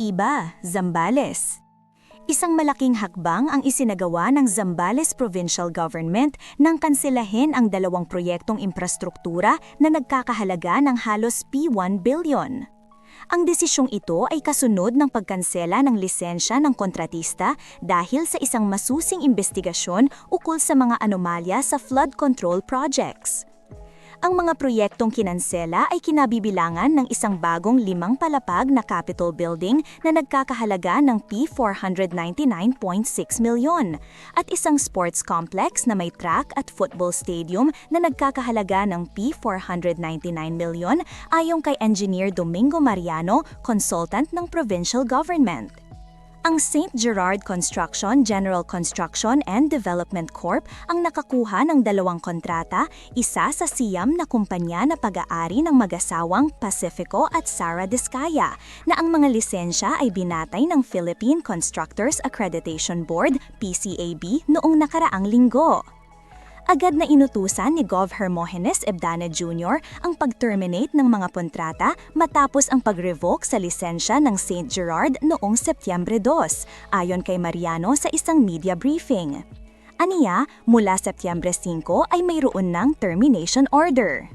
Iba, Zambales. Isang malaking hakbang ang isinagawa ng Zambales Provincial Government nang kanselahin ang dalawang proyektong infrastruktura na nagkakahalaga ng halos P1 billion. Ang desisyong ito ay kasunod ng pagkansela ng lisensya ng kontratista dahil sa isang masusing investigasyon ukol sa mga anomalya sa flood control projects. Ang mga proyektong kinansela ay kinabibilangan ng isang bagong 5 palapag na Capitol Building na nagkakahalaga ng P499.6 milyon at isang sports complex na may track at football stadium na nagkakahalaga ng P499 milyon ayon kay Engineer Domingo Mariano, consultant ng provincial government. Ang St. Gerard Construction General Construction and Development Corp ang nakakuha ng dalawang kontrata, isa sa siyam na kumpanya na pag-aari ng mag-asawang Pacifico at Sara Diskaya, na ang mga lisensya ay binatay ng Philippine Constructors Accreditation Board, PCAB, noong nakaraang linggo. Agad na inutusan ni Gov. Hermogenes Ebdane Jr. ang pag-terminate ng mga kontrata matapos ang pag-revoke sa lisensya ng St. Gerard noong Setyembre 2, ayon kay Mariano sa isang media briefing. Aniya, mula Setyembre 5 ay mayroon ng termination order.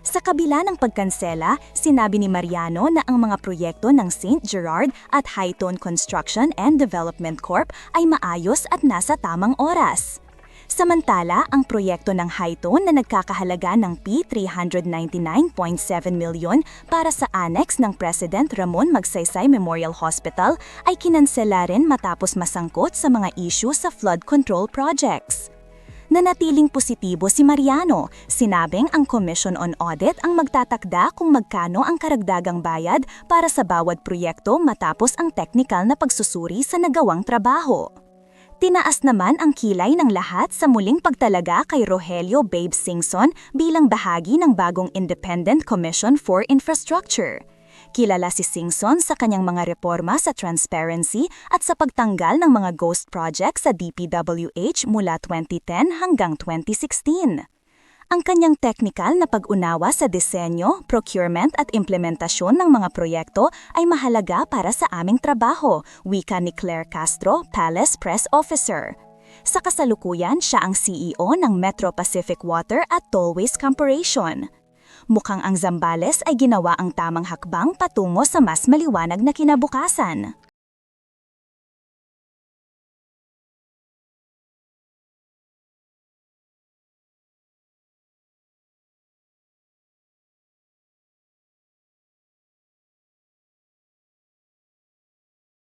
Sa kabila ng pagkansela, sinabi ni Mariano na ang mga proyekto ng St. Gerard at Hightone Construction and Development Corp ay maayos at nasa tamang oras. Samantala, ang proyekto ng Hightone na nagkakahalaga ng P399.7 milyon para sa annex ng President Ramon Magsaysay Memorial Hospital ay kinansela rin matapos masangkot sa mga issue sa flood control projects. Nanatiling positibo si Mariano, sinabing ang Commission on Audit ang magtatakda kung magkano ang karagdagang bayad para sa bawat proyekto matapos ang technical na pagsusuri sa nagawang trabaho. Tinaas naman ang kilay ng lahat sa muling pagtalaga kay Rogelio Babe Singson bilang bahagi ng bagong Independent Commission for Infrastructure. Kilala si Singson sa kanyang mga reforma sa transparency at sa pagtanggal ng mga ghost projects sa DPWH mula 2010 hanggang 2016. Ang kanyang technical na pag-unawa sa disenyo, procurement at implementasyon ng mga proyekto ay mahalaga para sa aming trabaho, wika ni Claire Castro, Palace Press Officer. Sa kasalukuyan, siya ang CEO ng Metro Pacific Water at Tollways Corporation. Mukhang ang Zambales ay ginawa ang tamang hakbang patungo sa mas maliwanag na kinabukasan.